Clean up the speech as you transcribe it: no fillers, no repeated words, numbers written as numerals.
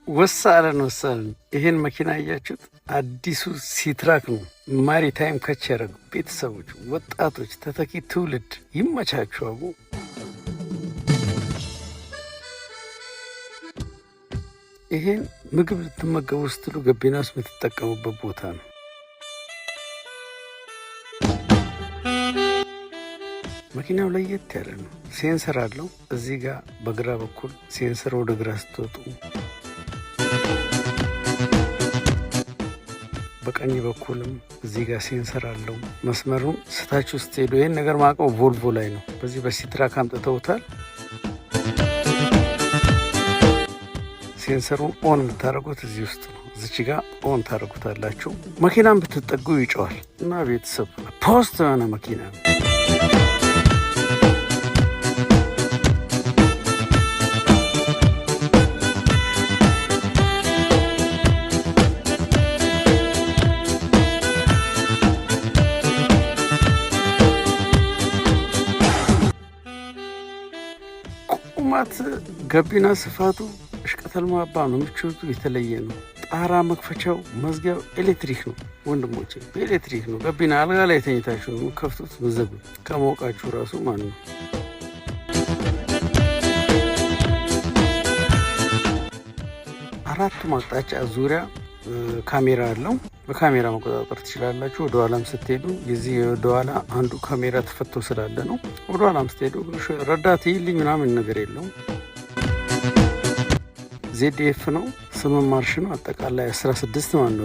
ወሳለን ይሄን መኪና ያያችሁት አዲሱ ሲትራክ ነው። ማሪታይም ከቸረግ ቤተሰቦች፣ ወጣቶች፣ ተተኪ ትውልድ ይመቻችሁ። አቡ ይሄን ምግብ ልትመገቡ ስትሉ ገቢና ውስጥ የምትጠቀሙበት ቦታ ነው። መኪናው ለየት ያለ ነው። ሴንሰር አለው። እዚህ ጋር በግራ በኩል ሴንሰር ወደ ግራ ስትወጡ፣ በቀኝ በኩልም እዚህ ጋር ሴንሰር አለው። መስመሩን ስታችሁ ስትሄዱ ይህን ነገር ማቀው ቮልቮ ላይ ነው። በዚህ በሲትራክ አምጥተውታል። ሴንሰሩን ኦን የምታደርጉት እዚህ ውስጥ ነው። እዚች ጋር ኦን ታደርጉታላችሁ። መኪናን ብትጠጉ ይጨዋል እና ቤተሰብ ፖስት የሆነ መኪና ነው። ቁመት ገቢና ስፋቱ እሽቀተል ማባ ነው። ምቾቱ የተለየ ነው። ጣራ መክፈቻው መዝጊያው ኤሌክትሪክ ነው። ወንድሞቼ በኤሌክትሪክ ነው። ገቢና አልጋ ላይ ተኝታችሁ ነው ከፍቱት መዘጉ ከሞቃችሁ ራሱ ማለት ነው። አራቱ አቅጣጫ ዙሪያ ካሜራ አለው። በካሜራ መቆጣጠር ትችላላችሁ። ወደ ኋላም ስትሄዱ የዚህ ወደ ኋላ አንዱ ካሜራ ተፈቶ ስላለ ነው። ወደ ኋላም ስትሄዱ ረዳት ይልኝ ምናምን ነገር የለውም። ዜድኤፍ ነው። 8 ማርሽ ነው። አጠቃላይ 16 ማለት ነው።